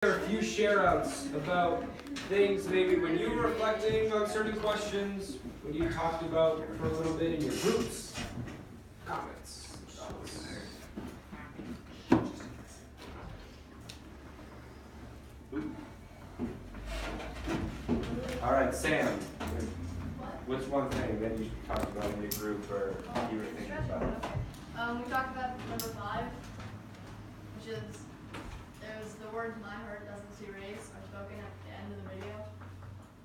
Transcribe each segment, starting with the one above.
There are a few share-outs about things maybe when you were reflecting on certain questions, when you talked about for a little bit in your groups. Comments, thoughts. All right, Sam. What's one thing that you talked about in your group or you were thinking about? We talked about number 5, which is there's the words "my heart doesn't see race" are spoken at the end of the video.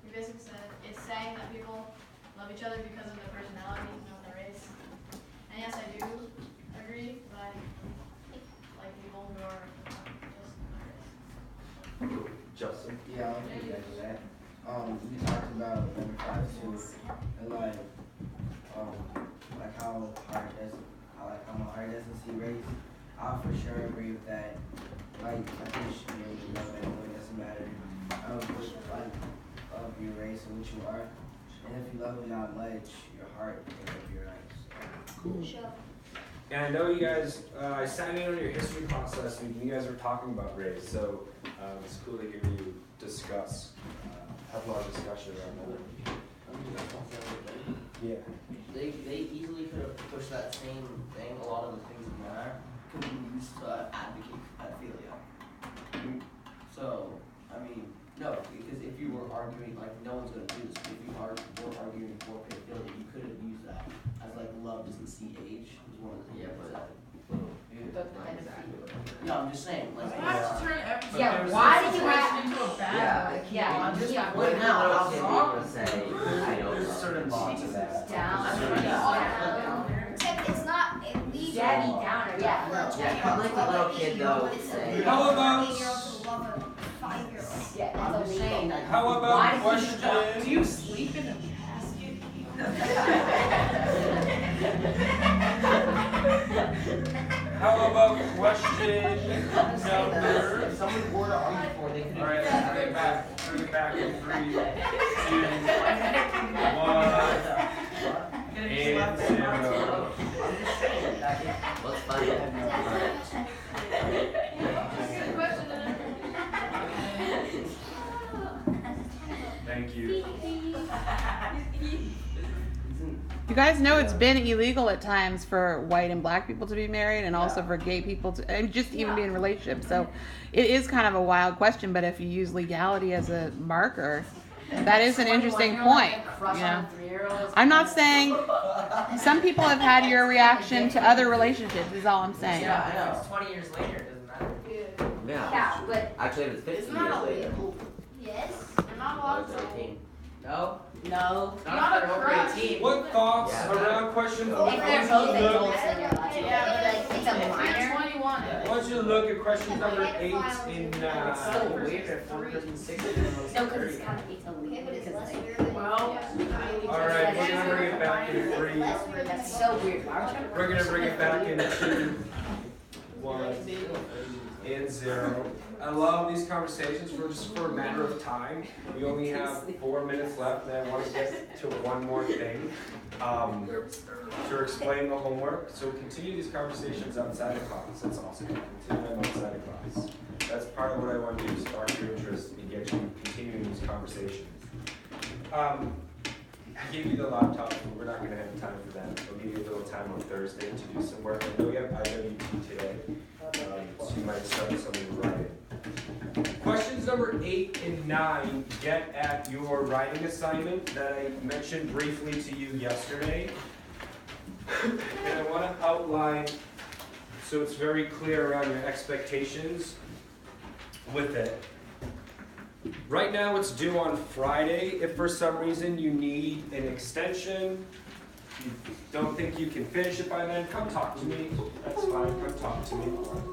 He basically said it's saying that people love each other because of their personality, not their race. And yes, I do agree, but I like people who are just my race. Justin? Yeah, I'll piggyback to that. We talked about number 5 too, and like how my heart doesn't see race. I'll for sure agree with that. Like, I think you should be able to love anyone, it doesn't matter of your race or what you are. And if you love them that much, your heart will be right. Cool. And I know you guys, I sat in on your history class last week and you guys were talking about race, so it's cool to hear you discuss, have a lot of discussion around that. Yeah. They easily could have pushed that same thing, a lot of the things in there could be used to advocate for pedophilia. So, I mean, no, because if you were arguing, like, no one's going to do this, but if you were arguing for pedophilia, you could have used that as, like, love doesn't see age, was one of the things that. No, I'm just saying, like, Why have to turn every why did you situation have into a bad guy? I'm just what now? How There's certain laws of that. down. Except it's not illegal. Debbie Downer, yeah. Yeah, like a little kid though. Say. How about- 8-year-olds who love a 5-year-old. Yeah, I'm that's just saying illegal. that. How Why about did you question? Do you sleep in a casket? How about question I'm just saying that number? if someone were to argue for it, they could All right, bring it back in 3, 2, 1, and 0. I'm just saying that What's funny? Thank you. You guys know it's been illegal at times for white and black people to be married, and also for gay people to, and just even be in relationships. So it is kind of a wild question, but if you use legality as a marker, that is an interesting point. You know, I'm not saying some people have had your reaction to other relationships. Is all I'm saying. Yeah, I know. It's 20 years later, it doesn't matter. Yeah, Yeah. but Actually, if it's 50 years later. Yes, I'm not allowed to. No? no. Not if they're over 18. What thoughts Yeah. around question If 4? they're both adults, then you're allowed to. If it's a minor, 21. I want you to look at questions number 8 and 9. It's so weird if one person's 16 and no, because it's kind of it's Okay, illegal but it's because less like, weird than Well, All right, we're gonna bring it back in 3. that's so weird. Why would you? We're gonna bring it back in 2, 1, and 0. I love these conversations just for a matter of time. We only have 4 minutes left, and I want to get to one more thing to explain the homework. So continue these conversations outside of class. That's awesome. Continue them outside of class. That's part of what I want to do: spark your interest and get you continuing these conversations. I gave you the laptop, but we're not going to have time for that. I'll give you a little time on Thursday to do some work. I know you have IWT today, so you might start something to write. Questions number 8 and 9 get at your writing assignment that I mentioned briefly to you yesterday. And I want to outline so it's very clear around your expectations with it. Right now it's due on Friday. If for some reason you need an extension, you don't think you can finish it by then, come talk to me. That's fine, come talk to me.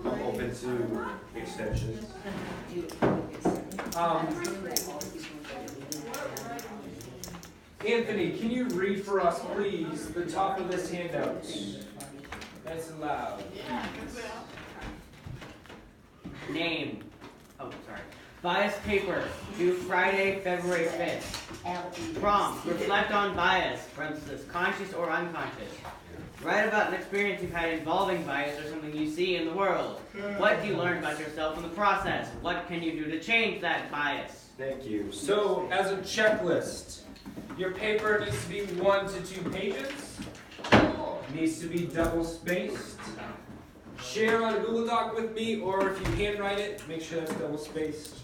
I'm open to extensions. Anthony, can you read for us, please, the top of this handout? Nice and loud. Name. Oh, sorry. Bias paper, due Friday, February 5th. Prompt, reflect on bias, for instance, conscious or unconscious. Write about an experience you've had involving bias or something you see in the world. What do you learn about yourself in the process? What can you do to change that bias? Thank you. So, as a checklist, your paper needs to be 1 to 2 pages. Needs to be double spaced. Share on a Google Doc with me, or if you handwrite it, make sure that's double spaced.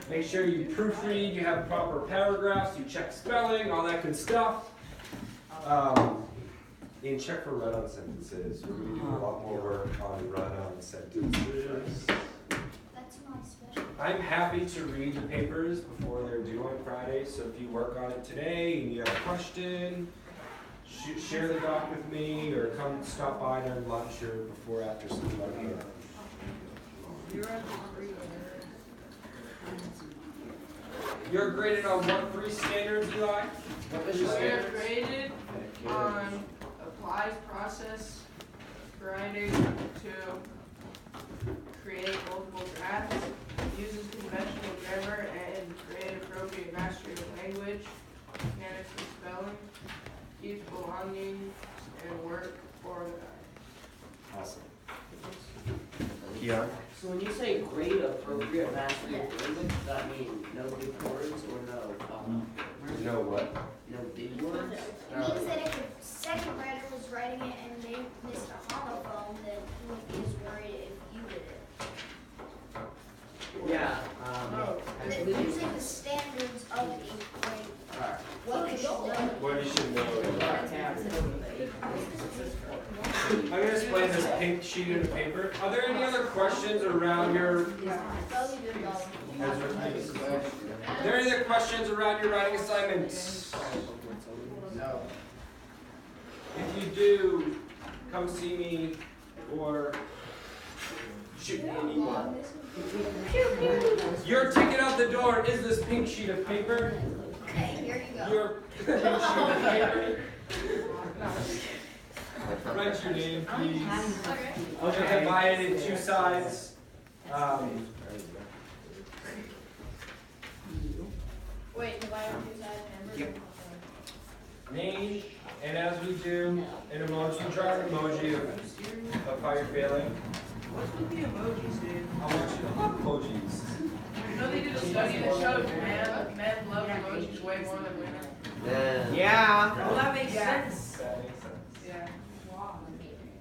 Make sure you proofread, you have proper paragraphs, you check spelling, all that good stuff. And check for run-on sentences. We're going to do a lot more work on run-on sentences. That's my special. I'm happy to read the papers before they're due on Friday, so if you work on it today and you have a question, share the doc with me, or come stop by during lunch or before after school. You're graded on what 3 standards, Eli? What is your We are standards? graded on applies process, grinding to create multiple drafts, uses conventional grammar and create appropriate mastery of language, mechanics of spelling, keeps belongings and work organized. Awesome. So when you say grade appropriate mastery of language, does that mean no big words or no? You know what? No big words? It means that if a second grader was writing it and they missed a homophone, then he would be as worried if you did it. Yeah. That using the standards of a grade. Alright. What you should know. What you should know. I'm going to explain this pink sheet of paper. Are there any other questions around your... Probably good though. Are there any other questions around your writing assignments? No. If you do, come see me or shoot me an email. Your ticket out the door is this pink sheet of paper. Okay, here you go. Your pink sheet of paper. Write your name, please. Okay, divide it in 2 sides. Wait, divide on 2 sides, remember? Yep. Name, and as we do, an emoji, draw an emoji of how you're feeling. What's with the emojis, dude? I want you to love emojis. You know they did a study that showed men love emojis way more than women. Yeah. Well, that makes sense. That makes sense. Yeah.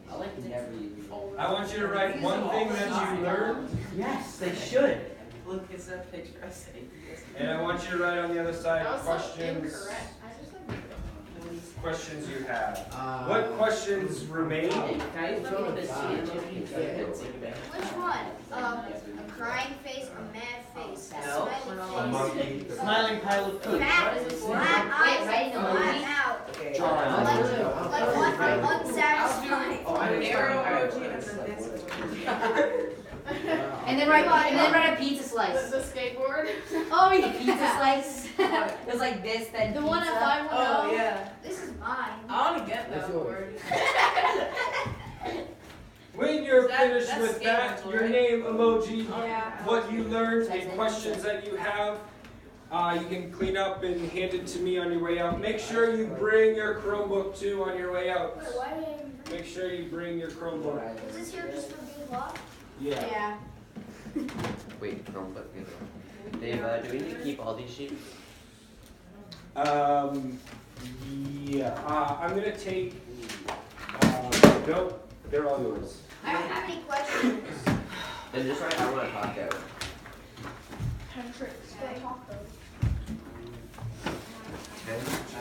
I like never use. I want you to write one thing that you learned, Yes, they should. Look, it's that picture I saved. and I want you to write on the other side That was so questions incorrect. I just like. questions you have. What questions remain? Can I throw this emoji? Which one? A crying face, a mad face, a No. smiling A monkey. face, Smiling pile of poop. fat, flat eyes, and a flat mouth. Draw an Like unsatisfied. An arrow emoji and then this emoji. And then write a pizza The, slice. the skateboard. Oh, yeah, pizza slice. It was like this, then The one at 510. Oh, yeah. This is mine. I want to get that word. When you're That- finished that's with that, scannable, your right? name emoji, Yeah. what you learned, and questions that you have, you can clean up and hand it to me on your way out. Make sure you bring your Chromebook too on your way out. Wait, why did I even bring? Make sure you bring your Chromebook. Is this here just for good luck? Yeah. Yeah. Wait, Chromebook. Dave, do we need to keep all these sheets? Yeah. I'm gonna take. Nope, they're all yours. I don't have any questions. Then just write I want to talk out. Go talk though.